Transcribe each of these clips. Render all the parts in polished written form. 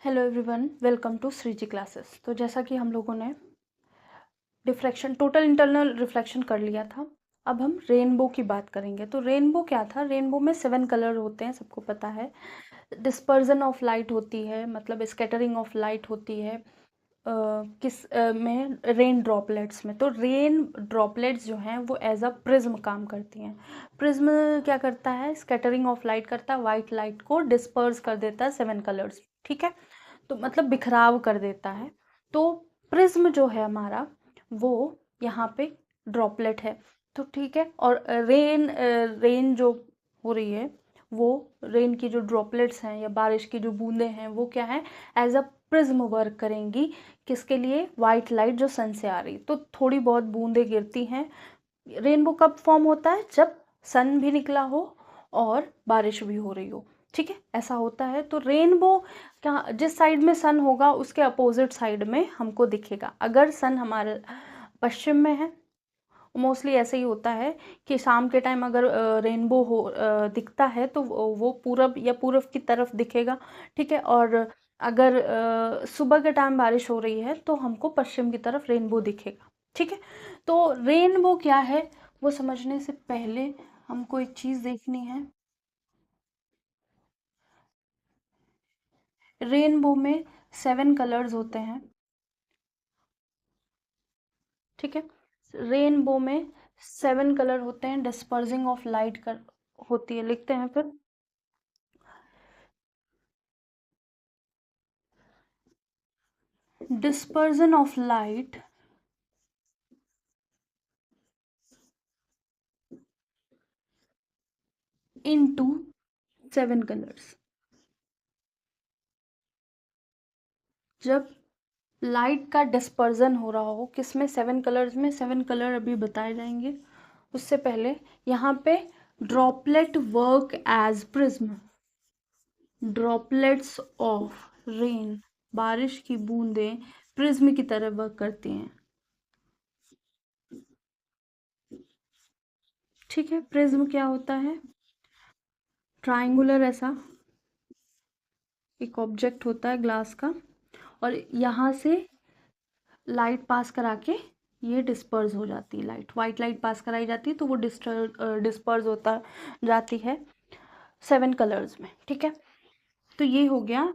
Hello everyone, welcome to Shreeji classes. तो जैसा कि हम लोगों ने डिफ्रैक्शन टोटल इंटरनल रिफ्लेक्शन कर लिया था, अब हम रेनबो की बात करेंगे। तो रेनबो क्या था? रेनबो में 7 कलर होते हैं, सबको पता है। डिस्पर्जन ऑफ लाइट होती है, मतलब स्कैटरिंग ऑफ लाइट होती है। में रेन ड्रॉपलेट्स में, तो रेन ड्रॉपलेट्स जो हैं वो एज अ प्रिज्म काम करती हैं। प्रिज्म क्या करता है? स्कैटरिंग ऑफ लाइट करता है, वाइट लाइट को डिस्पर्स कर देता है 7 कलर्स, ठीक है। तो मतलब बिखराव कर देता है। तो प्रिज्म जो है हमारा, वो यहाँ पे ड्रॉपलेट है। तो ठीक है। और रेन जो हो रही है, वो रेन की जो ड्रॉपलेट्स हैं या बारिश की जो बूंदें हैं, वो क्या है? एज अ प्रिज्म वर्क करेंगी। किसके लिए? वाइट लाइट जो सन से आ रही, तो थोड़ी बहुत बूंदें गिरती हैं। रेनबो कब फॉर्म होता है? जब सन भी निकला हो और बारिश भी हो रही हो, ठीक है, ऐसा होता है। तो रेनबो क्या, जिस साइड में सन होगा उसके अपोजिट साइड में हमको दिखेगा। अगर सन हमारे पश्चिम में है, मोस्टली ऐसे ही होता है कि शाम के टाइम अगर रेनबो दिखता है तो वो पूरब या पूरब की तरफ दिखेगा, ठीक है। और अगर सुबह के टाइम बारिश हो रही है तो हमको पश्चिम की तरफ रेनबो दिखेगा, ठीक है। तो रेनबो क्या है वो समझने से पहले हमको एक चीज़ देखनी है। रेनबो में 7 कलर्स होते हैं, ठीक है। रेनबो में 7 कलर होते हैं। डिस्पर्सिंग ऑफ लाइट कर होती है, लिखते हैं फिर। dispersion of light into 7 colors। जब लाइट का डिस्पर्जन हो रहा हो, किसमें? 7 कलर्स में। 7 कलर अभी बताए जाएंगे, उससे पहले यहाँ पे droplet work as prism. Droplets of rain, बारिश की बूंदें प्रिज्म की तरह वर्क करती हैं, ठीक है। प्रिज्म क्या होता है? ट्राइंगुलर ऐसा एक ऑब्जेक्ट होता है ग्लास का, और यहाँ से लाइट पास करा के ये डिस्पर्स हो जाती है। लाइट, वाइट लाइट पास कराई जाती है तो वो डिस्पर्स होता जाती है 7 कलर्स में, ठीक है। तो ये हो गया।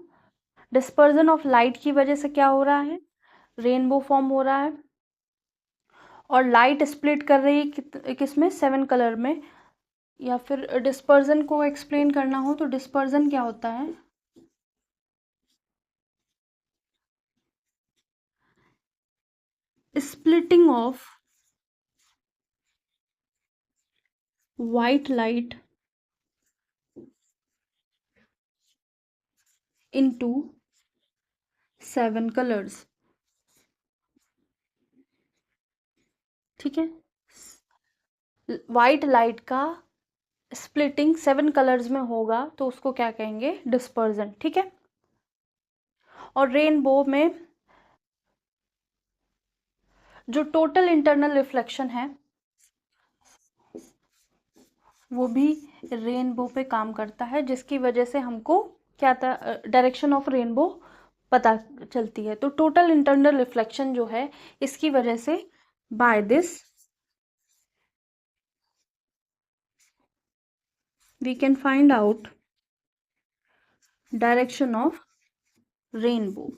डिस्पर्जन ऑफ लाइट की वजह से क्या हो रहा है? रेनबो फॉर्म हो रहा है, और लाइट स्प्लिट कर रही है किसमें? 7 कलर में। या फिर डिस्पर्जन को एक्सप्लेन करना हो तो डिस्पर्जन क्या होता है? Splitting of white light into 7 colors, ठीक है। वाइट लाइट का स्प्लिटिंग 7 कलर्स में होगा तो उसको क्या कहेंगे? डिस्पर्जन, ठीक है। और रेनबो में जो टोटल इंटरनल रिफ्लेक्शन है, वो भी रेनबो पे काम करता है, जिसकी वजह से हमको क्या था? डायरेक्शन ऑफ रेनबो पता चलती है। तो टोटल इंटरनल रिफ्लेक्शन जो है, इसकी वजह से by this we can find out direction of rainbow.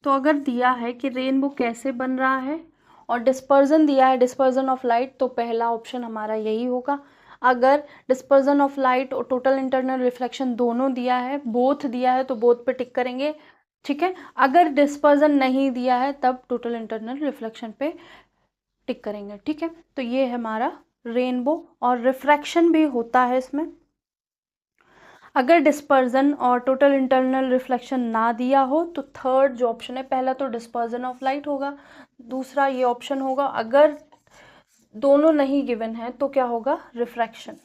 तो अगर दिया है कि रेनबो कैसे बन रहा है और डिस्पर्जन दिया है, डिस्पर्जन ऑफ लाइट, तो पहला ऑप्शन हमारा यही होगा। अगर डिस्पर्जन ऑफ लाइट और टोटल इंटरनल रिफ्लेक्शन दोनों दिया है, बोथ दिया है, तो बोथ पे टिक करेंगे, ठीक है। अगर डिस्पर्जन नहीं दिया है तब टोटल इंटरनल रिफ्लेक्शन पे टिक करेंगे, ठीक है। तो ये है हमारा रेनबो। और रिफ्रैक्शन भी होता है इसमें। अगर डिस्पर्जन और टोटल इंटरनल रिफ्लेक्शन ना दिया हो तो थर्ड जो ऑप्शन है, पहला तो डिस्पर्जन ऑफ लाइट होगा, दूसरा ये ऑप्शन होगा। अगर दोनों नहीं गिवन है तो क्या होगा? Refraction.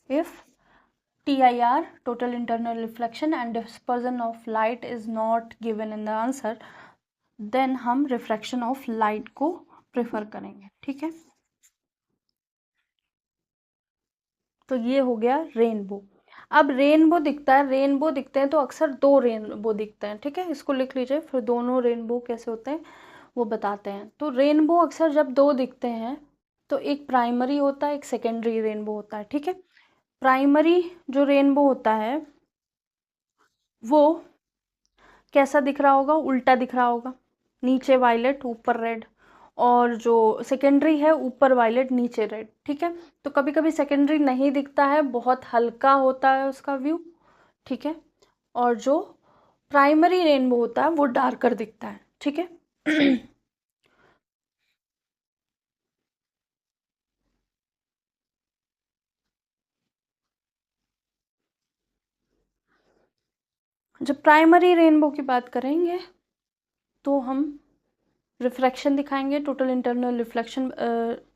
If TIR, total internal reflection, and dispersion of light is not given in the answer, then हम रिफ्रैक्शन ऑफ लाइट को प्रेफर करेंगे, ठीक है। तो ये हो गया रेनबो। अब रेनबो दिखता है, रेनबो दिखते हैं तो अक्सर दो रेनबो दिखते हैं, ठीक है, इसको लिख लीजिए, फिर दोनों रेनबो कैसे होते हैं वो बताते हैं। तो रेनबो अक्सर जब दो दिखते हैं तो एक प्राइमरी होता है, एक सेकेंडरी रेनबो होता है, ठीक है। प्राइमरी जो रेनबो होता है वो कैसा दिख रहा होगा, उल्टा दिख रहा होगा, नीचे वायलेट ऊपर रेड, और जो सेकेंडरी है ऊपर वायलेट नीचे रेड, ठीक है। तो कभी कभी सेकेंडरी नहीं दिखता है, बहुत हल्का होता है उसका व्यू, ठीक है, और जो प्राइमरी रेनबो होता है वो डार्कर दिखता है, ठीक है। जब प्राइमरी रेनबो की बात करेंगे तो हम रिफ्लेक्शन दिखाएंगे, टोटल इंटरनल रिफ्लेक्शन,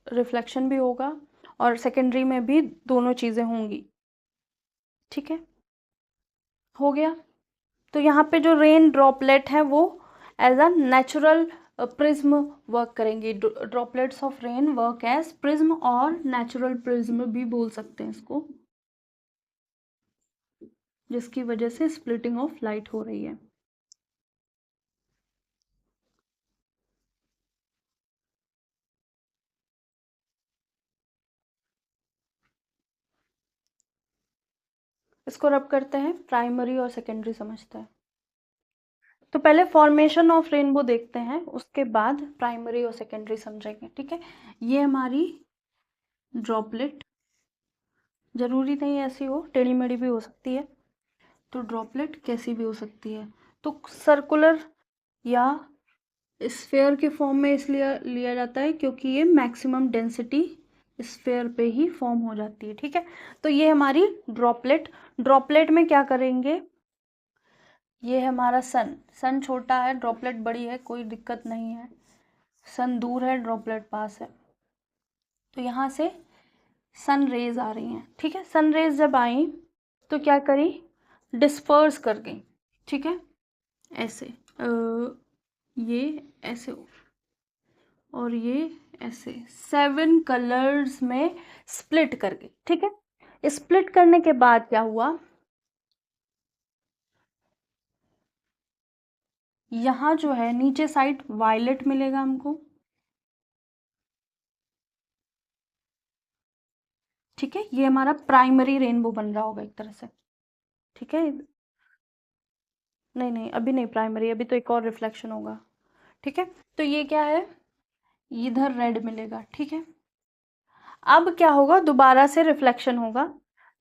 रिफ्लेक्शन भी होगा और सेकेंडरी में भी दोनों चीज़ें होंगी, ठीक है, हो गया। तो यहाँ पे जो रेन ड्रॉपलेट है वो as a natural prism work करेंगे। Droplets of rain work as prism और नेचुरल प्रिज्म भी बोल सकते हैं इसको, जिसकी वजह से स्प्लिटिंग ऑफ लाइट हो रही है। इसको रब करते हैं, प्राइमरी और सेकेंडरी समझते हैं। तो पहले फॉर्मेशन ऑफ रेनबो देखते हैं, उसके बाद प्राइमरी और सेकेंडरी समझेंगे, ठीक है। ये हमारी ड्रॉपलेट, जरूरी नहीं ऐसी हो, टेढ़ी मेढ़ी भी हो सकती है, तो ड्रॉपलेट कैसी भी हो सकती है। तो सर्कुलर या स्फेयर के फॉर्म में इसलिए लिया जाता है क्योंकि ये मैक्सिमम डेंसिटी स्फेयर पे ही फॉर्म हो जाती है, ठीक है। तो ये हमारी ड्रॉपलेट, ड्रॉपलेट में क्या करेंगे, ये है हमारा सन, सन छोटा है ड्रॉपलेट बड़ी है, कोई दिक्कत नहीं है, सन दूर है ड्रॉपलेट पास है, तो यहाँ से सन रेज आ रही हैं, ठीक है। सन रेज जब आई तो क्या करी, डिस्पर्स कर गई, ठीक है, ऐसे ये ऐसे और ये ऐसे 7 कलर्स में स्प्लिट कर गई, ठीक है। स्प्लिट करने के बाद क्या हुआ, यहाँ जो है नीचे साइड वायलेट मिलेगा हमको, ठीक है, ये हमारा प्राइमरी रेनबो बन रहा होगा एक तरह से, ठीक है। नहीं नहीं अभी नहीं प्राइमरी, अभी तो एक और रिफ्लेक्शन होगा, ठीक है। तो ये क्या है, इधर रेड मिलेगा, ठीक है। अब क्या होगा, दोबारा से रिफ्लेक्शन होगा,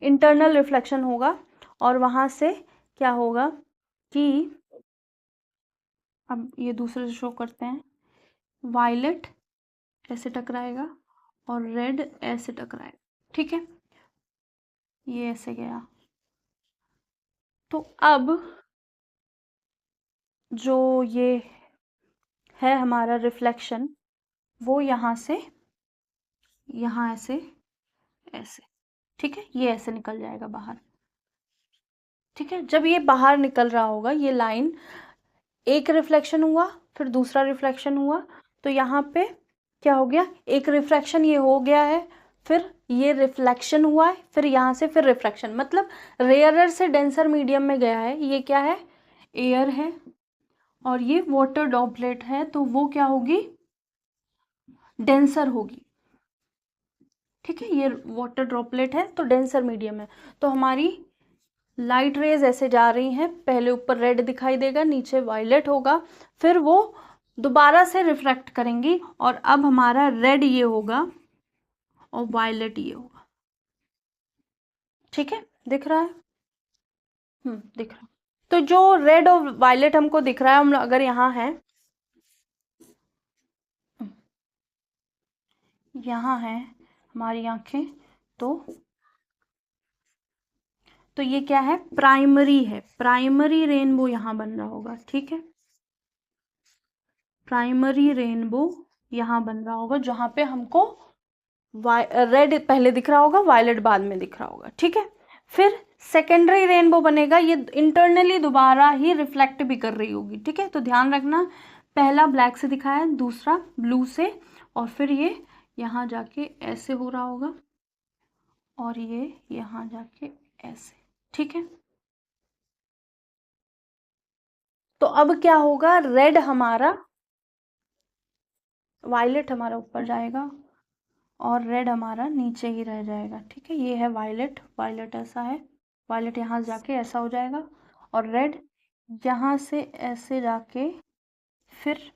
इंटरनल रिफ्लेक्शन होगा, और वहां से क्या होगा कि अब ये दूसरे से शो करते हैं, वायलेट ऐसे टकराएगा और रेड ऐसे टकराएगा, ठीक है, ये ऐसे गया। तो अब जो ये है हमारा रिफ्लेक्शन वो यहाँ से यहाँ ऐसे ऐसे, ठीक है, ये ऐसे निकल जाएगा बाहर, ठीक है। जब ये बाहर निकल रहा होगा ये लाइन, एक रिफ्लेक्शन हुआ फिर दूसरा रिफ्लेक्शन हुआ, तो यहाँ पे क्या हो गया, एक रिफ्रैक्शन ये हो गया है, फिर ये रिफ्लेक्शन हुआ है, फिर यहाँ से फिर रिफ्रैक्शन, मतलब रेयरर से डेंसर मीडियम में गया है। ये क्या है, एयर है, और ये वाटर ड्रॉपलेट है, तो वो क्या होगी, डेंसर होगी, ठीक है। ये वाटर ड्रॉपलेट है तो डेंसर मीडियम है, तो हमारी लाइट रेज ऐसे जा रही हैं, पहले ऊपर रेड दिखाई देगा, नीचे वायलेट होगा, फिर वो दोबारा से रिफ्रैक्ट करेंगी, और अब हमारा रेड ये होगा और वायलेट ये होगा, ठीक है, दिख रहा है, दिख रहा है। तो जो रेड और वायलेट हमको दिख रहा है, हम अगर यहाँ है, यहाँ है हमारी आंखें, तो ये क्या है, प्राइमरी है, प्राइमरी रेनबो यहाँ बन रहा होगा, ठीक है, प्राइमरी रेनबो यहाँ बन रहा होगा, जहाँ पे हमको रेड पहले दिख रहा होगा, वायलेट बाद में दिख रहा होगा, ठीक है। फिर सेकेंडरी रेनबो बनेगा, ये इंटरनली दोबारा ही रिफ्लेक्ट भी कर रही होगी, ठीक है। तो ध्यान रखना, पहला ब्लैक से दिखाया, दूसरा ब्लू से, और फिर ये यहाँ जाके ऐसे हो रहा होगा, और ये यहाँ जाके ऐसे, ठीक है। तो अब क्या होगा, रेड हमारा, वायलेट हमारा ऊपर जाएगा और रेड हमारा नीचे ही रह जाएगा, ठीक है। ये है वायलेट, वायलेट ऐसा है, वायलेट यहाँ जाके ऐसा हो जाएगा और रेड यहाँ से ऐसे जाके फिर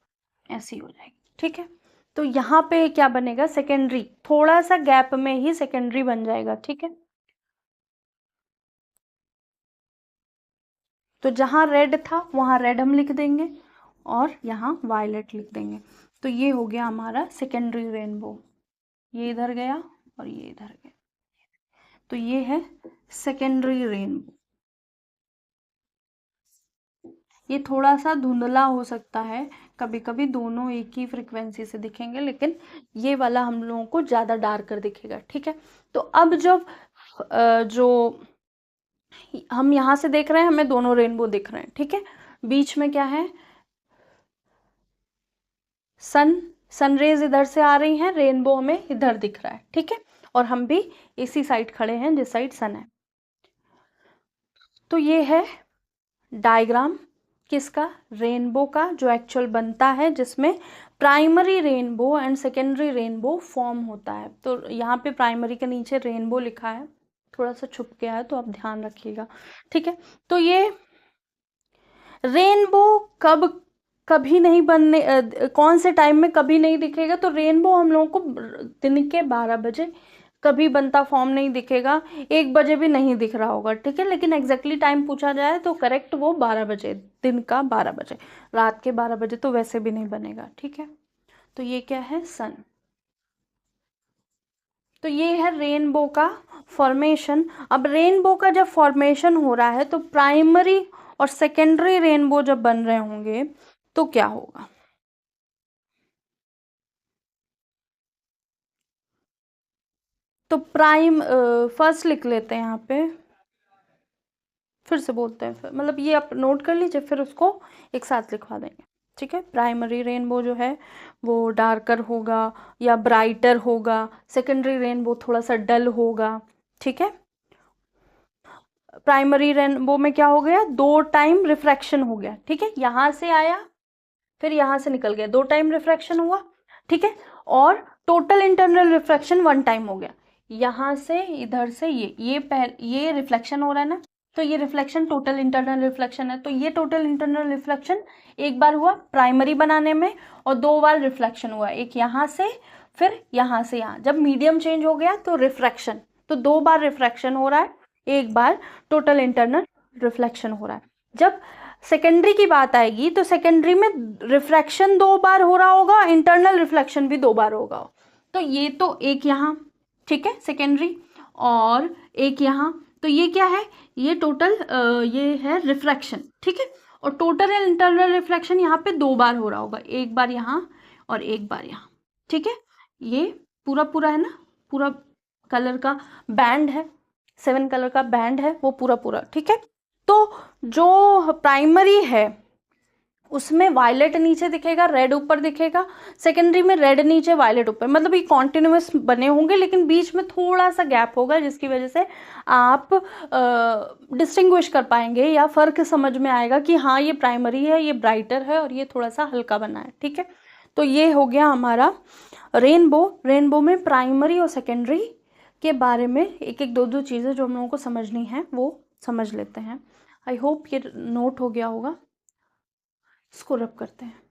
ऐसी हो जाएगी, ठीक है। तो यहाँ पे क्या बनेगा, सेकेंडरी, थोड़ा सा गैप में ही सेकेंडरी बन जाएगा, ठीक है। तो जहाँ रेड था वहाँ रेड हम लिख देंगे और यहाँ वायलेट लिख देंगे। तो ये हो गया हमारा सेकेंडरी रेनबो, ये इधर गया और ये इधर गया, तो ये है सेकेंडरी रेनबो। ये थोड़ा सा धुंधला हो सकता है, कभी कभी दोनों एक ही फ्रिक्वेंसी से दिखेंगे, लेकिन ये वाला हम लोगों को ज़्यादा डार्कर दिखेगा, ठीक है। तो अब जब जो हम यहाँ से देख रहे हैं, हमें दोनों रेनबो दिख रहे हैं, ठीक है। बीच में क्या है, सनरेज इधर से आ रही हैं, रेनबो हमें इधर दिख रहा है, ठीक है। और हम भी इसी साइड खड़े हैं जिस साइड सन है। तो ये है डायग्राम किसका, रेनबो का, जो एक्चुअल बनता है, जिसमें primary rainbow and secondary rainbow form होता है। तो यहाँ पे प्राइमरी के नीचे रेनबो लिखा है, थोड़ा सा छुप गया है तो आप ध्यान रखिएगा, ठीक है। तो ये रेनबो कब कभी नहीं बनने कौन से टाइम में कभी नहीं दिखेगा, तो रेनबो हम लोगों को दिन के 12 बजे कभी बनता फॉर्म नहीं दिखेगा, 1 बजे भी नहीं दिख रहा होगा, ठीक है। लेकिन एग्जैक्टली टाइम पूछा जाए तो करेक्ट वो 12 बजे, दिन का 12 बजे, रात के 12 बजे तो वैसे भी नहीं बनेगा, ठीक है। तो ये क्या है, सन। तो ये है रेनबो का फॉर्मेशन। अब रेनबो का जब फॉर्मेशन हो रहा है तो प्राइमरी और सेकेंडरी रेनबो जब बन रहे होंगे तो क्या होगा, तो फर्स्ट लिख लेते हैं यहाँ पे, फिर से बोलते हैं, फिर मतलब ये आप नोट कर लीजिए, फिर उसको एक साथ लिखवा देंगे, ठीक है। प्राइमरी रेनबो जो है वो डार्कर होगा या ब्राइटर होगा, सेकेंडरी रेनबो थोड़ा सा डल होगा, ठीक है। प्राइमरी रेनबो में क्या हो गया, 2 टाइम रिफ्रैक्शन हो गया, ठीक है। यहाँ से आया फिर यहाँ से निकल गया, 2 टाइम रिफ्रैक्शन हुआ, ठीक है। और टोटल इंटरनल रिफ्रैक्शन 1 टाइम हो गया, यहाँ से इधर से ये रिफ्लेक्शन हो रहा है ना, तो ये रिफ्लेक्शन टोटल इंटरनल रिफ्लेक्शन है। तो ये टोटल इंटरनल रिफ्लेक्शन एक बार हुआ प्राइमरी बनाने में और 2 बार रिफ्लेक्शन हुआ, एक यहाँ से फिर यहाँ से यहाँ। जब मीडियम चेंज हो गया तो रिफ्रैक्शन, तो 2 बार रिफ्रैक्शन हो रहा है, एक बार टोटल इंटरनल रिफ्लेक्शन हो रहा है। जब सेकेंडरी की बात आएगी तो सेकेंडरी में रिफ्रैक्शन 2 बार हो रहा होगा, इंटरनल रिफ्लेक्शन भी 2 बार होगा। तो ये तो एक यहाँ, ठीक है, सेकेंडरी, और एक यहाँ, तो ये क्या है, ये टोटल ये है रिफ्रैक्शन, ठीक है। और टोटल इंटरनल रिफ्लेक्शन यहाँ पे 2 बार हो रहा होगा, एक बार यहाँ और एक बार यहाँ, ठीक है। ये पूरा पूरा है ना, पूरा कलर का बैंड है, 7 कलर का बैंड है वो पूरा पूरा, ठीक है। तो जो प्राइमरी है उसमें वायलेट नीचे दिखेगा, रेड ऊपर दिखेगा, सेकेंडरी में रेड नीचे वायलेट ऊपर, मतलब ये कॉन्टिन्यूस बने होंगे लेकिन बीच में थोड़ा सा गैप होगा, जिसकी वजह से आप डिस्टिंग्विश कर पाएंगे या फर्क समझ में आएगा कि हाँ ये प्राइमरी है, ये ब्राइटर है और ये थोड़ा सा हल्का बना है, ठीक है। तो ये हो गया हमारा रेनबो। रेनबो में प्राइमरी और सेकेंडरी के बारे में एक एक दो दो चीज़ें जो हम लोगों को समझनी है वो समझ लेते हैं। आई होप ये नोट हो गया होगा। इसको रब करते हैं।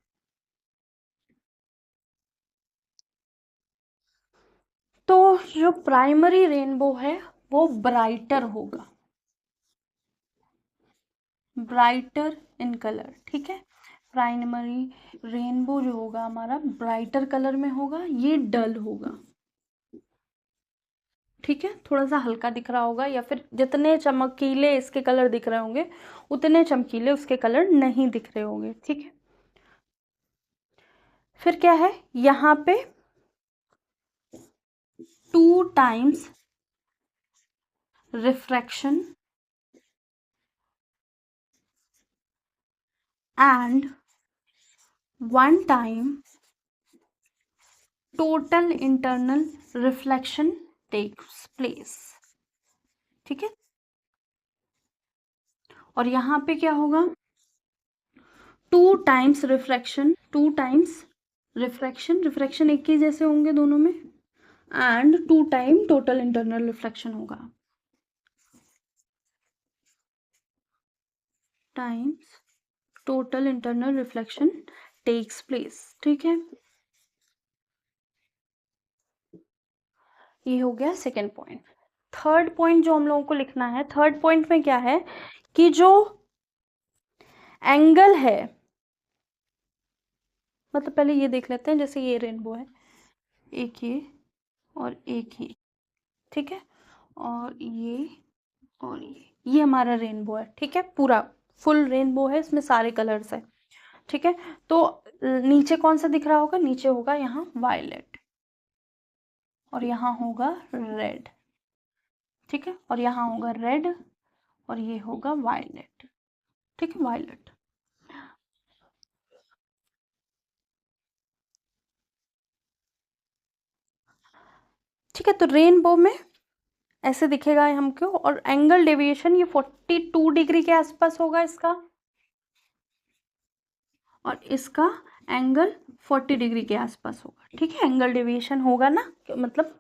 तो जो प्राइमरी रेनबो है वो ब्राइटर होगा, ब्राइटर इन कलर, ठीक है। प्राइमरी रेनबो जो होगा हमारा ब्राइटर कलर में होगा, ये डल होगा, ठीक है। थोड़ा सा हल्का दिख रहा होगा या फिर जितने चमकीले इसके कलर दिख रहे होंगे उतने चमकीले उसके कलर नहीं दिख रहे होंगे, ठीक है। फिर क्या है, यहाँ पे 2 times refraction and 1 time total internal reflection takes place, ठीक है। और यहाँ पे क्या होगा, 2 times refraction, 2 times refraction, refraction एक ही जैसे होंगे दोनों में, and 2 time total internal reflection होगा, times total internal reflection takes place. ठीक है, ये हो गया सेकेंड पॉइंट। थर्ड पॉइंट जो हम लोगों को लिखना है, थर्ड पॉइंट में क्या है कि जो एंगल है, मतलब पहले ये देख लेते हैं, जैसे ये रेनबो है, एक ये और एक ये, ठीक है, और ये हमारा रेनबो है, ठीक है, पूरा फुल रेनबो है, इसमें सारे कलर्स है, ठीक है। तो नीचे कौन सा दिख रहा होगा, नीचे होगा यहाँ वायलेट, और यहाँ होगा रेड, ठीक है, और यहाँ होगा रेड, और ये होगा वायलेट, ठीक है, वायलेट। ठीक है, तो रेनबो में ऐसे दिखेगा हमको, और एंगल डेविएशन ये 42 डिग्री के आसपास होगा इसका, और इसका एंगल 40 डिग्री के आसपास होगा, ठीक है। एंगल डेविएशन होगा ना, मतलब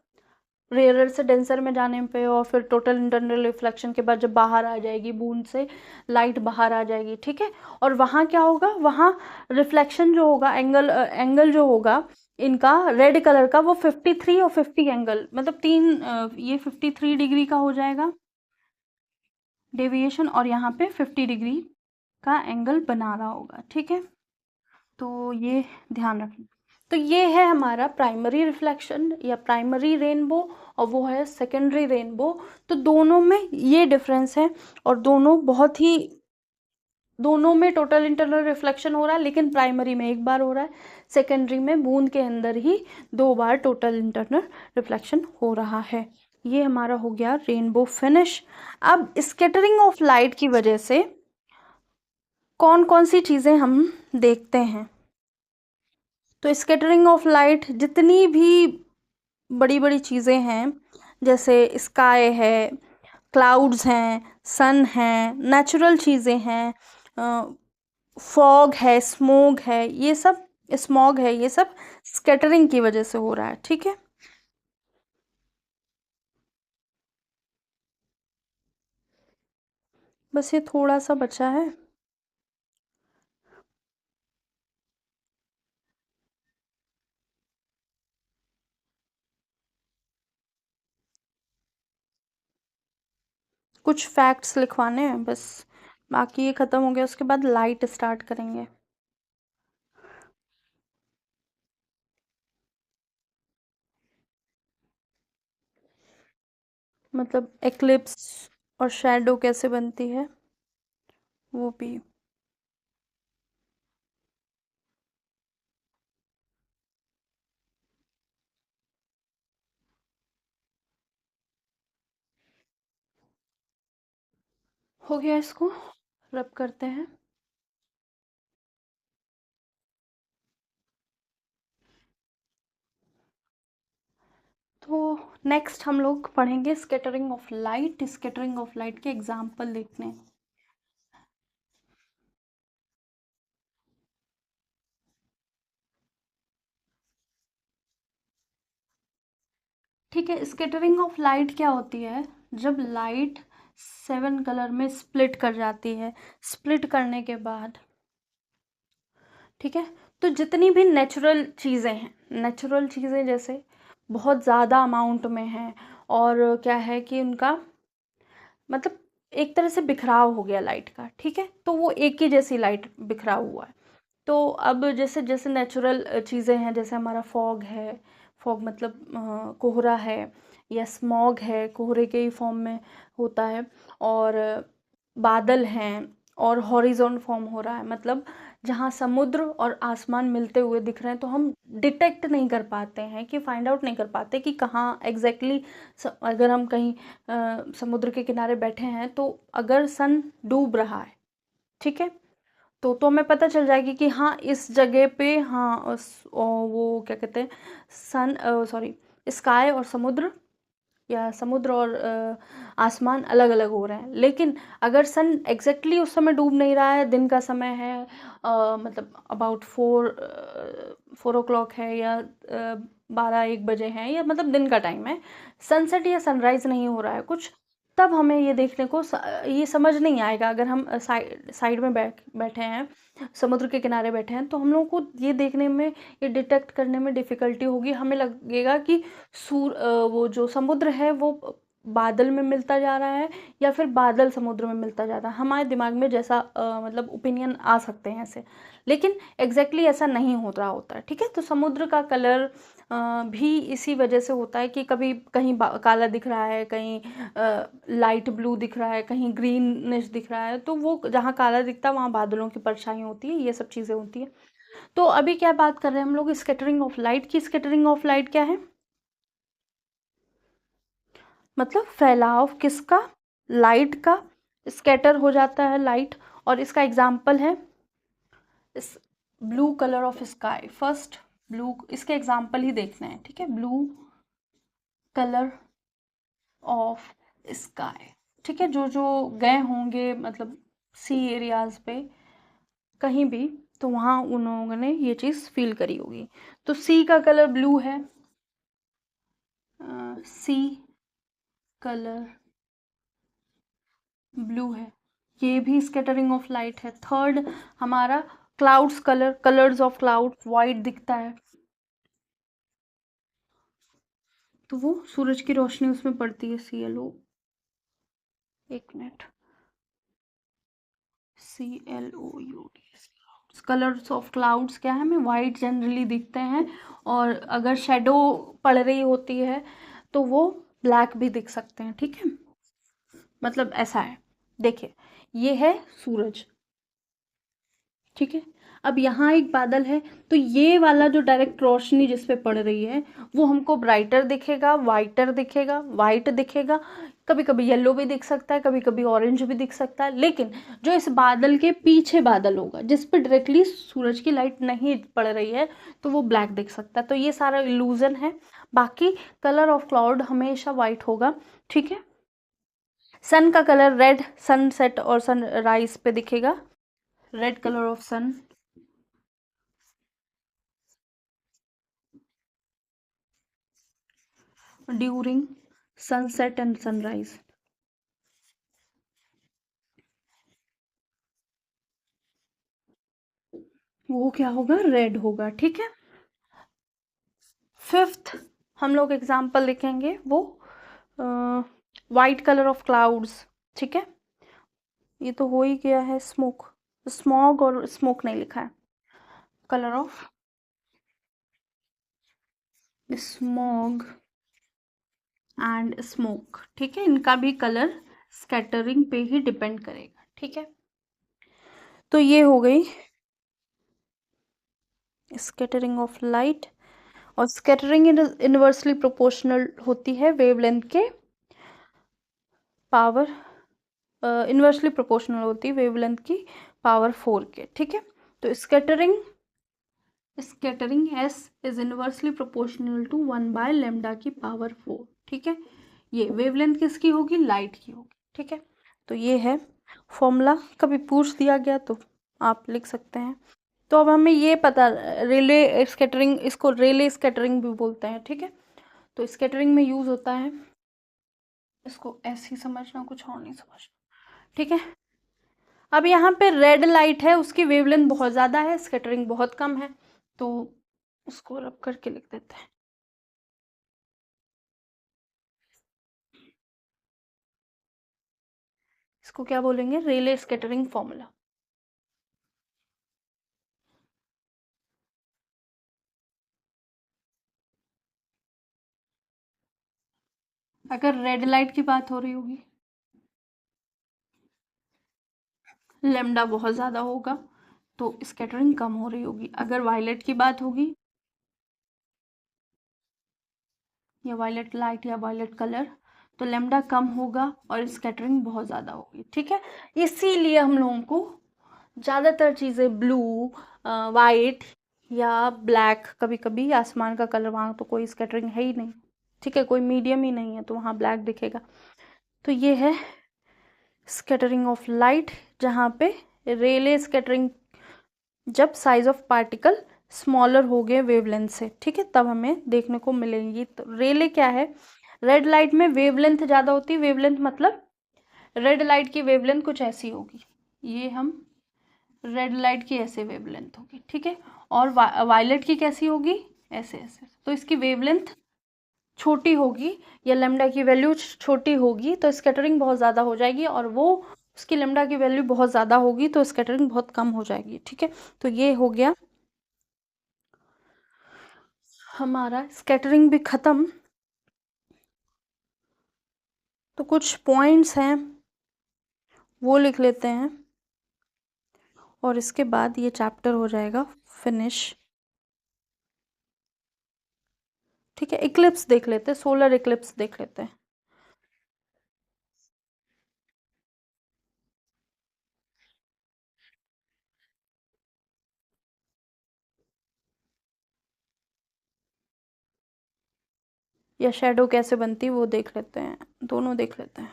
रेयरर से डेंसर में जाने पे, और फिर टोटल इंटरनल रिफ्लेक्शन के बाद जब बाहर आ जाएगी बूंद से लाइट बाहर आ जाएगी, ठीक है, और वहाँ क्या होगा, वहाँ रिफ्लेक्शन जो होगा, एंगल जो होगा इनका रेड कलर का, वो 53 और 50 एंगल, मतलब ये 53 डिग्री का हो जाएगा डेविएशन, और यहाँ पे 50 डिग्री का एंगल बना रहा होगा, ठीक है। तो ये ध्यान रखना। तो ये है हमारा प्राइमरी रिफ्लेक्शन या प्राइमरी रेनबो, और वो है सेकेंडरी रेनबो। तो दोनों में ये डिफरेंस है, और दोनों में टोटल इंटरनल रिफ्लेक्शन हो रहा है, लेकिन प्राइमरी में एक बार हो रहा है, सेकेंडरी में बूंद के अंदर ही 2 बार टोटल इंटरनल रिफ्लेक्शन हो रहा है। ये हमारा हो गया रेनबो फिनिश। अब स्कैटरिंग ऑफ लाइट की वजह से कौन कौन सी चीज़ें हम देखते हैं। तो स्कैटरिंग ऑफ लाइट जितनी भी बड़ी बड़ी चीज़ें हैं, जैसे स्काई है, क्लाउड्स हैं, सन है, नेचुरल चीज़ें हैं, फॉग है, स्मोग है, ये सब, स्मॉग है, ये सब स्कैटरिंग की वजह से हो रहा है, ठीक है। बस ये थोड़ा सा बचा है। कुछ फैक्ट्स लिखवाने हैं बस, बाकी ये ख़त्म हो गया, उसके बाद लाइट स्टार्ट करेंगे। मतलब एक्लिप्स और शैडो कैसे बनती है वो भी। हो गया, इसको रब करते हैं। तो नेक्स्ट हम लोग पढ़ेंगे scattering of light. Scattering of light के एग्जाम्पल देखने हैं। ठीक है, स्कैटरिंग ऑफ लाइट क्या होती है, जब लाइट 7 कलर में स्प्लिट कर जाती है, स्प्लिट करने के बाद, ठीक है, तो जितनी भी नेचुरल चीज़ें हैं, नेचुरल चीज़ें जैसे बहुत ज़्यादा अमाउंट में हैं, और क्या है कि उनका मतलब एक तरह से बिखराव हो गया लाइट का, ठीक है, तो वो एक ही जैसी लाइट बिखराव हुआ है। तो अब जैसे जैसे नेचुरल चीज़ें हैं, जैसे हमारा फॉग है, फॉग मतलब कोहरा है, या स्मॉग है, कोहरे के ही फॉर्म में होता है, और बादल हैं, और हॉरिजॉन फॉर्म हो रहा है, मतलब जहाँ समुद्र और आसमान मिलते हुए दिख रहे हैं, तो हम डिटेक्ट नहीं कर पाते हैं, कि फाइंड आउट नहीं कर पाते कि कहाँ एग्जैक्टली अगर हम कहीं समुद्र के किनारे बैठे हैं, तो अगर सन डूब रहा है, ठीक है, तो हमें पता चल जाएगी कि हाँ इस जगह पे, हाँ वो क्या कहते हैं, सन सॉरी स्काई और समुद्र या समुद्र और आसमान अलग अलग हो रहे हैं। लेकिन अगर सन एग्जैक्टली उस समय डूब नहीं रहा है, दिन का समय है, मतलब अबाउट 4 o'clock है, या 12-1 बजे है, या मतलब दिन का टाइम है, सनसेट या सनराइज नहीं हो रहा है कुछ, तब हमें ये देखने को ये समझ नहीं आएगा। अगर हम साइड में बैठे हैं, समुद्र के किनारे बैठे हैं, तो हम लोगों को ये देखने में, ये डिटेक्ट करने में डिफ़िकल्टी होगी। हमें लगेगा कि वो जो समुद्र है वो बादल में मिलता जा रहा है, या फिर बादल समुद्र में मिलता जा रहा है। हमारे दिमाग में जैसा मतलब ओपिनियन आ सकते हैं ऐसे, लेकिन एग्जैक्टली ऐसा नहीं हो रहा होता है। ठीक है, तो समुद्र का कलर भी इसी वजह से होता है कि कभी कहीं काला दिख रहा है, कहीं लाइट ब्लू दिख रहा है, कहीं ग्रीनिश दिख रहा है। तो वो जहाँ काला दिखता है वहाँ बादलों की परछाई होती है, ये सब चीज़ें होती हैं। तो अभी क्या बात कर रहे हैं हम लोग, स्कैटरिंग ऑफ लाइट की। स्कैटरिंग ऑफ लाइट क्या है? मतलब फैलाव किसका? लाइट का। स्कैटर हो जाता है लाइट, और इसका एग्जाम्पल है इस blue colour of sky. First blue, इसके एग्जाम्पल ही देखना है। ठीक है, ब्लू कलर ऑफ स्काई। ठीक है, जो जो गए होंगे मतलब सी एरियाज पे कहीं भी, तो वहाँ उन्होंने ये चीज़ फील करी होगी। तो सी का कलर ब्लू है, सी कलर ब्लू है, ये भी स्कैटरिंग ऑफ लाइट है। थर्ड हमारा clouds colour, colours of cloud, white दिखता है, तो वो सूरज की रोशनी उसमें पड़ती है। CLO, एक minute, CLOUD। Colours of clouds क्या है? हमें वाइट जनरली दिखते हैं, और अगर शेडो पड़ रही होती है तो वो ब्लैक भी दिख सकते हैं। ठीक है, मतलब ऐसा है। देखिए, ये है सूरज। ठीक है, अब यहाँ एक बादल है, तो ये वाला जो डायरेक्ट रोशनी जिस पे पड़ रही है वो हमको ब्राइटर दिखेगा, वाइटर दिखेगा, वाइट दिखेगा, कभी कभी येलो भी दिख सकता है, कभी कभी ऑरेंज भी दिख सकता है। लेकिन जो इस बादल के पीछे बादल होगा जिस पे डायरेक्टली सूरज की लाइट नहीं पड़ रही है, तो वो ब्लैक दिख सकता है। तो ये सारा इल्यूजन है। बाकी कलर ऑफ क्लाउड हमेशा वाइट होगा। ठीक है, सन का कलर रेड, सनसेट और सनराइज पे दिखेगा। Red colour of sun during sunset and sunrise, वो क्या होगा? रेड होगा। ठीक है, फिफ्थ हम लोग एग्जाम्पल लिखेंगे वो वाइट कलर ऑफ क्लाउड्स। ठीक है, ये तो हो ही गया है। स्मोक, स्मॉग और स्मोक नहीं लिखा है। Colour of smog and smoke. ठीक है, इनका भी कलर स्कैटरिंग पे ही डिपेंड करेगा। ठीक है, तो ये हो गई स्कैटरिंग ऑफ लाइट। और स्कैटरिंग इनवर्सली प्रोपोर्शनल होती है वेवलेंथ के पावर, इनवर्सली प्रोपोर्शनल होती है वेवलेंथ की पावर 4 के। ठीक है, तो scattering S is inversely proportional to 1/λ की पावर 4। ठीक है, ये वेवलेंथ किसकी होगी? लाइट की होगी। ठीक है, तो ये है फॉर्मूला। कभी पूछ दिया गया तो आप लिख सकते हैं। तो अब हमें ये पता, रिले स्कैटरिंग, इसको रिले स्कैटरिंग भी बोलते हैं। ठीक है, तो स्कैटरिंग में यूज होता है, इसको ऐसे ही समझना, कुछ और नहीं समझना। ठीक है, अब यहाँ पे रेड लाइट है, उसकी वेवलेंथ बहुत ज़्यादा है, स्कैटरिंग बहुत कम है, तो उसको रब करके लिख देते हैं। इसको क्या बोलेंगे? रेले स्कैटरिंग फॉर्मूला। अगर रेड लाइट की बात हो रही होगी, लेमडा बहुत ज़्यादा होगा तो स्कैटरिंग कम हो रही होगी। अगर वायलेट की बात होगी, या वायलेट लाइट या वायलेट कलर, तो लेमडा कम होगा और स्कैटरिंग बहुत ज़्यादा होगी। ठीक है, इसीलिए हम लोगों को ज़्यादातर चीज़ें ब्लू, वाइट या ब्लैक, कभी कभी आसमान का कलर, वहाँ तो कोई स्कैटरिंग है ही नहीं। ठीक है, कोई मीडियम ही नहीं है तो वहाँ ब्लैक दिखेगा। तो ये है स्कैटरिंग ऑफ लाइट, जहाँ पे रेले स्कैटरिंग, जब साइज ऑफ पार्टिकल स्मॉलर हो गए वेवलेंथ से, ठीक है, तब हमें देखने को मिलेंगी। तो रेले क्या है, रेड लाइट में वेवलेंथ ज़्यादा होती है। वेवलेंथ मतलब रेड लाइट की वेवलेंथ कुछ ऐसी होगी, ये हम रेड लाइट की ऐसे वेवलेंथ होगी, ठीक है। और वायलेट की कैसी होगी, ऐसे ऐसे। तो इसकी वेवलेंथ छोटी होगी या लेमडा की वैल्यू छोटी होगी तो स्कैटरिंग बहुत ज़्यादा हो जाएगी, और वो उसकी लेमडा की वैल्यू बहुत ज़्यादा होगी तो स्कैटरिंग बहुत कम हो जाएगी, ठीक है। तो ये हो गया हमारा स्कैटरिंग भी ख़त्म। तो कुछ पॉइंट्स हैं वो लिख लेते हैं, और इसके बाद ये चैप्टर हो जाएगा फिनिश, ठीक है। इक्लिप्स देख लेते हैं, सोलर इक्लिप्स देख लेते हैं। या शेडो कैसे बनती वो देख लेते हैं, दोनों देख लेते हैं।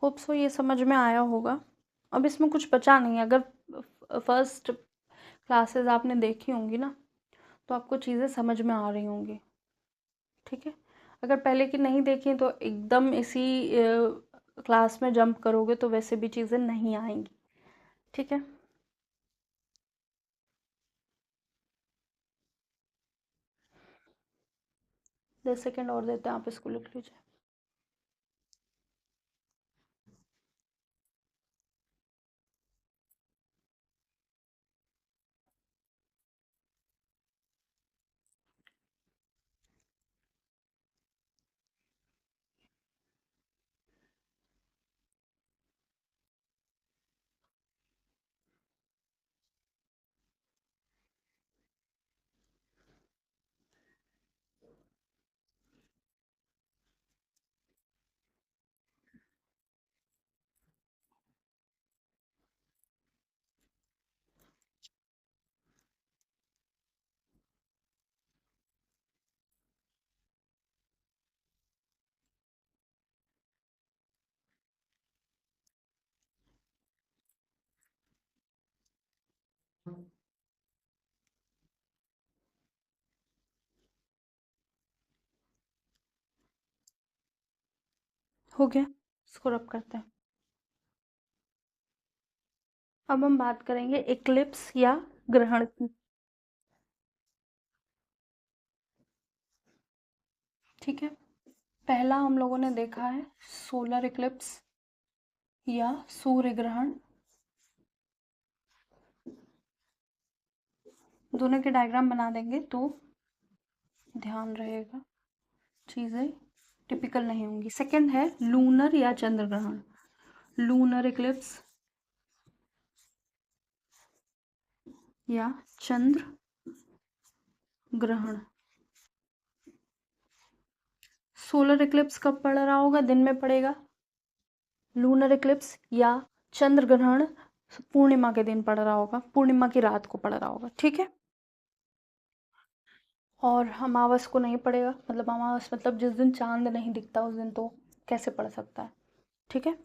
होप सो ये समझ में आया होगा। अब इसमें कुछ बचा नहीं है। अगर फर्स्ट क्लासेस आपने देखी होंगी ना तो आपको चीज़ें समझ में आ रही होंगी, ठीक है। अगर पहले की नहीं देखी तो एकदम इसी क्लास में जंप करोगे तो वैसे भी चीज़ें नहीं आएंगी, ठीक है। 10 सेकेंड और देते हैं, आप इसको लिख लीजिए। हो गया, इसको रब करते हैं। अब हम बात करेंगे इक्लिप्स या ग्रहण की, ठीक है। पहला हम लोगों ने देखा है सोलर इक्लिप्स या सूर्य ग्रहण। दोनों के डायग्राम बना देंगे तो ध्यान रहेगा, चीज़ें टिपिकल नहीं होंगी। सेकंड है लूनर या चंद्र ग्रहण, लूनर इक्लिप्स या चंद्र ग्रहण। सोलर इक्लिप्स कब पड़ रहा होगा, दिन में पड़ेगा। लूनर इक्लिप्स या चंद्र ग्रहण पूर्णिमा के दिन पड़ रहा होगा, पूर्णिमा की रात को पड़ रहा होगा, ठीक है। और अमावस को नहीं पड़ेगा, मतलब अमावस मतलब जिस दिन चांद नहीं दिखता उस दिन तो कैसे पड़ सकता है, ठीक है।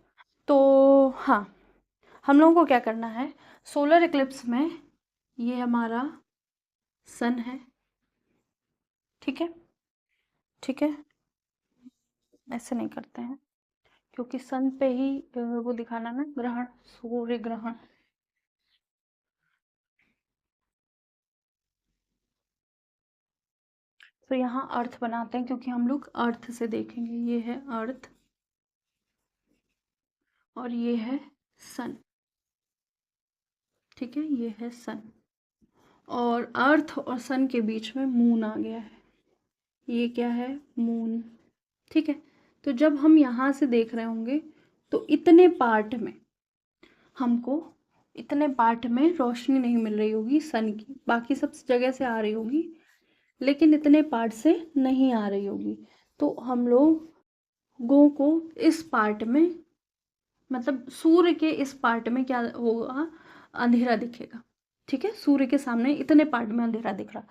तो हाँ, हम लोगों को क्या करना है, सोलर इक्लिप्स में ये हमारा सन है, ठीक है, ठीक है। ऐसे नहीं करते हैं क्योंकि सन पे ही वो दिखाना ना ग्रहण, सूर्य ग्रहण। तो यहाँ अर्थ बनाते हैं क्योंकि हम लोग अर्थ से देखेंगे। ये है अर्थ और ये है सन, ठीक है, ये है सन। और अर्थ और सन के बीच में मून आ गया है, ये क्या है, मून, ठीक है। तो जब हम यहाँ से देख रहे होंगे तो इतने पार्ट में हमको, इतने पार्ट में रोशनी नहीं मिल रही होगी सन की, बाकी सब जगह से आ रही होगी लेकिन इतने पार्ट से नहीं आ रही होगी। तो हम लोगों को इस पार्ट में, मतलब सूर्य के इस पार्ट में क्या होगा, अंधेरा दिखेगा, ठीक है। सूर्य के सामने इतने पार्ट में अंधेरा दिख रहा,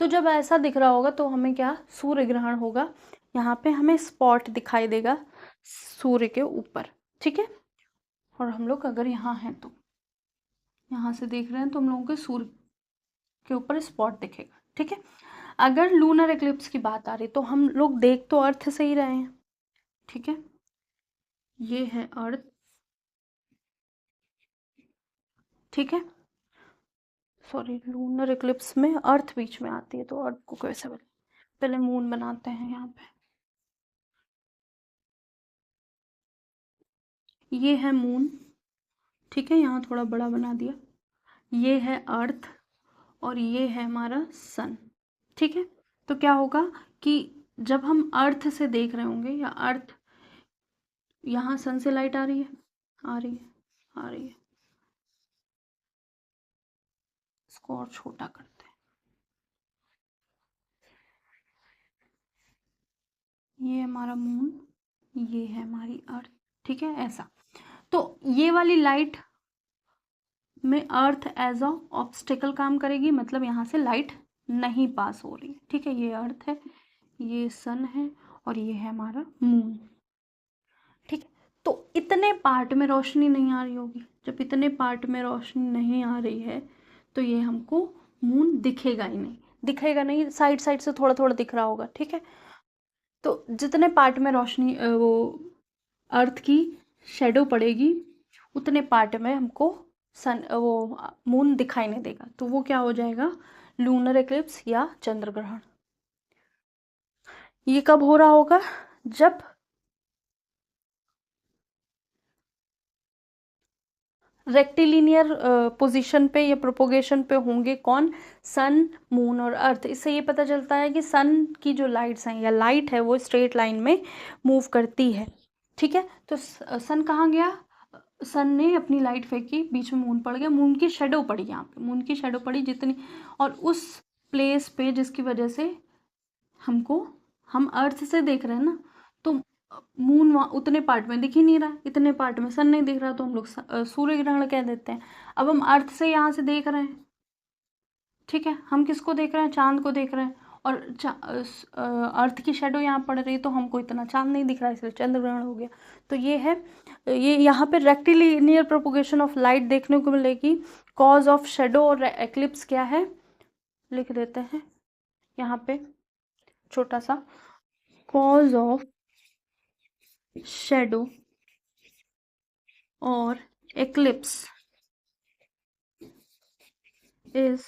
तो जब ऐसा दिख रहा होगा तो हमें क्या, सूर्य ग्रहण होगा। यहाँ पे हमें स्पॉट दिखाई देगा सूर्य के ऊपर, ठीक है। और हम लोग अगर यहाँ हैं तो यहाँ से देख रहे हैं तो हम लोगों के सूर्य के ऊपर स्पॉट दिखेगा, ठीक है। अगर लूनर एक्लिप्स की बात आ रही तो हम लोग देख तो अर्थ से ही रहे हैं, ठीक है। ये है अर्थ, ठीक है। सॉरी, लूनर इक्लिप्स में अर्थ बीच में आती है तो अर्थ को कैसे बोले, पहले मून बनाते हैं यहाँ पे। ये है मून, ठीक है, यहाँ थोड़ा बड़ा बना दिया। ये है अर्थ और ये है हमारा सन, ठीक है। तो क्या होगा कि जब हम अर्थ से देख रहे होंगे या अर्थ, यहाँ सन से लाइट आ रही है, आ रही है, आ रही है, इसको और छोटा करते हैं। ये हमारा मून, ये है हमारी अर्थ, ठीक है, ऐसा। तो ये वाली लाइट में अर्थ एज अ ऑब्स्टिकल काम करेगी, मतलब यहाँ से लाइट नहीं पास हो रही है, ठीक है। ये अर्थ है, ये सन है और ये है हमारा मून, ठीक है। तो इतने पार्ट में रोशनी नहीं आ रही होगी, जब इतने पार्ट में रोशनी नहीं आ रही है तो ये हमको मून दिखेगा ही नहीं, दिखेगा नहीं, साइड साइड से थोड़ा थोड़ा दिख रहा होगा, ठीक है। तो जितने पार्ट में रोशनी वो अर्थ की शेडो पड़ेगी उतने पार्ट में हमको सन वो मून दिखाई नहीं देगा, तो वो क्या हो जाएगा, लूनर एक्लिप्स या चंद्र ग्रहण। ये कब हो रहा होगा, जब रेक्टिलिनियर पोजीशन पे या प्रोपोगेशन पे होंगे, कौन, सन, मून और अर्थ। इससे ये पता चलता है कि सन की जो लाइट्स हैं या लाइट है वो स्ट्रेट लाइन में मूव करती है, ठीक है। तो सन कहाँ गया, सन ने अपनी लाइट फेंकी, बीच में मून पड़ गया, मून की शेडो पड़ी यहाँ पे, मून की शेडो पड़ी जितनी, और उस प्लेस पे जिसकी वजह से हमको, हम अर्थ से देख रहे हैं ना, तो मून वहाँ उतने पार्ट में दिख ही नहीं रहा, इतने पार्ट में सन नहीं दिख रहा, तो हम लोग सूर्य ग्रहण कह देते हैं। अब हम अर्थ से यहाँ से देख रहे हैं, ठीक है, हम किसको देख रहे हैं, चांद को देख रहे हैं, और अर्थ की शेडो यहाँ पड़ रही है तो हमको इतना चांद नहीं दिख रहा है, इसलिए चंद्र ग्रहण हो गया। तो ये है, ये यहाँ पे रेक्टिलिनियर प्रोपोगेशन ऑफ लाइट देखने को मिलेगी। कॉज ऑफ शेडो और एक्लिप्स क्या है, लिख देते हैं यहाँ पे छोटा सा, कॉज ऑफ शेडो और eclipse is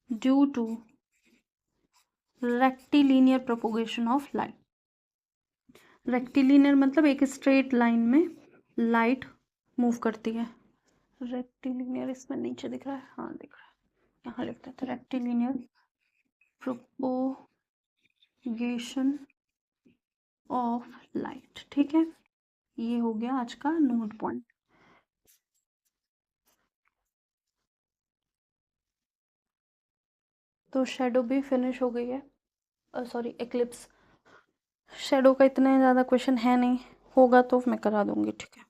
due to rectilinear propagation of light। Rectilinear मतलब एक स्ट्रेट लाइन में लाइट मूव करती है। रेक्टिलिनियर इसमें नीचे दिख रहा है, हाँ दिख रहा है, यहाँ लिखते थे रेक्टिलिनियर प्रोपोगेशन ऑफ लाइट, ठीक है। ये हो गया आज का नोट पॉइंट। तो शेडो भी फिनिश हो गई है, सॉरी एक्लिप्स। शेडो का इतने ज़्यादा क्वेश्चन है नहीं, होगा तो मैं करा दूंगी, ठीक है।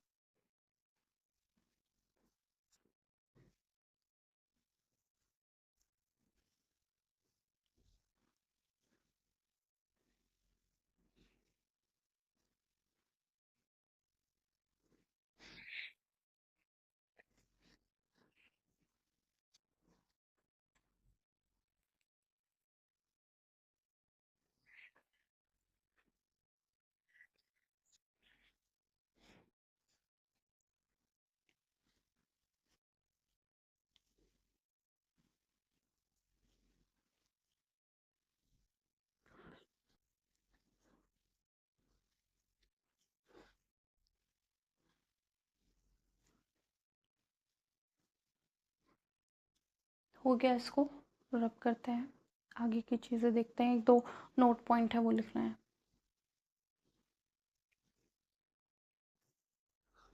हो गया, इसको रब करते हैं, आगे की चीज़ें देखते हैं, एक दो नोट पॉइंट है वो लिखना है।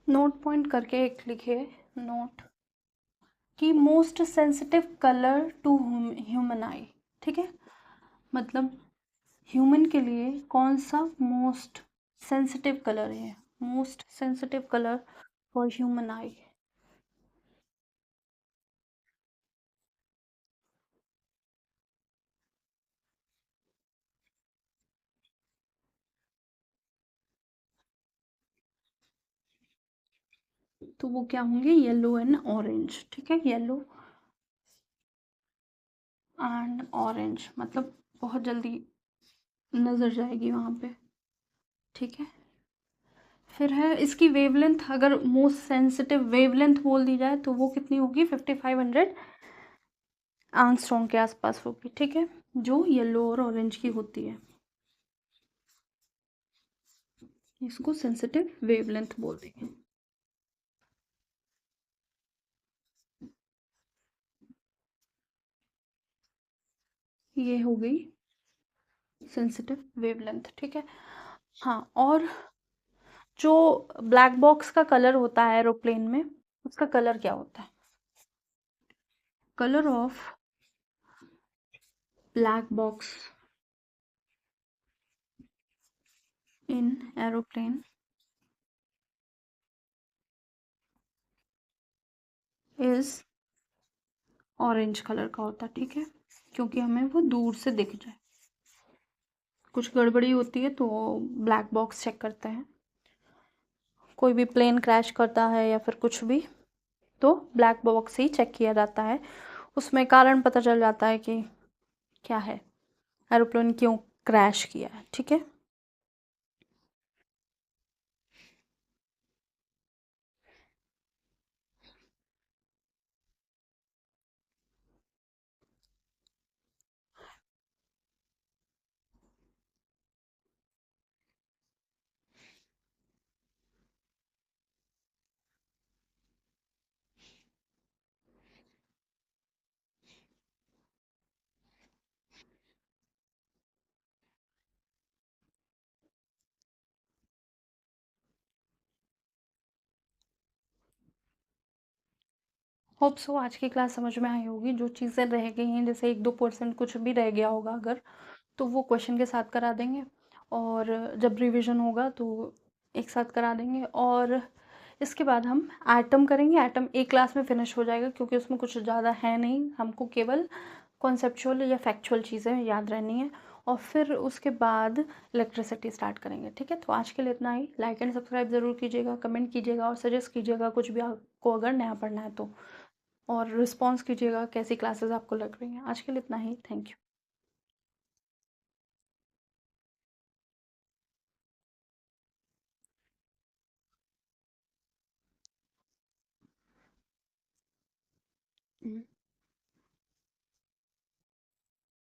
नोट पॉइंट करके एक लिखिए नोट कि most sensitive colour to human eye, ठीक है। मतलब ह्यूमन के लिए कौन सा मोस्ट सेंसिटिव कलर है, most sensitive colour for human eye. तो वो क्या होंगे, येलो एंड ऑरेंज। ठीक है, येलो एंड ऑरेंज, मतलब बहुत जल्दी नज़र जाएगी वहाँ पे। ठीक है, फिर है इसकी वेवलेंथ, अगर मोस्ट सेंसिटिव वेवलेंथ बोल दी जाए तो वो कितनी होगी, 5500 एंगस्ट्रॉम के आसपास होगी। ठीक है, जो येलो और ऑरेंज की होती है, इसको सेंसिटिव वेवलेंथ बोल देंगे। ये हो गई सेंसिटिव वेवलेंथ। ठीक है, हाँ, और जो ब्लैक बॉक्स का कलर होता है एरोप्लेन में, उसका कलर क्या होता है? Colour of black box in aeroplane is orange colour का होता है। ठीक है, क्योंकि हमें वो दूर से दिख जाए। कुछ गड़बड़ी होती है तो ब्लैक बॉक्स चेक करते हैं, कोई भी प्लेन क्रैश करता है या फिर कुछ भी, तो ब्लैक बॉक्स ही चेक किया जाता है, उसमें कारण पता चल जाता है कि क्या है, एरोप्लेन क्यों क्रैश किया है। ठीक है, होप सो आज की क्लास समझ में आई होगी। जो चीज़ें रह गई हैं, जैसे 1-2% कुछ भी रह गया होगा अगर, तो वो क्वेश्चन के साथ करा देंगे, और जब रिवीजन होगा तो एक साथ करा देंगे। और इसके बाद हम एटम करेंगे। एटम एक क्लास में फिनिश हो जाएगा, क्योंकि उसमें कुछ ज़्यादा है नहीं, हमको केवल कॉन्सेप्चुअल या फैक्चुअल चीज़ें याद रहनी है, और फिर उसके बाद इलेक्ट्रिसिटी स्टार्ट करेंगे। ठीक है, तो आज के लिए इतना ही। लाइक एंड सब्सक्राइब ज़रूर कीजिएगा, कमेंट कीजिएगा और सजेस्ट कीजिएगा कुछ भी आपको अगर नया पढ़ना है तो, और रिस्पॉन्स कीजिएगा कैसी क्लासेस आपको लग रही हैं। आज के लिए इतना ही, थैंक यू।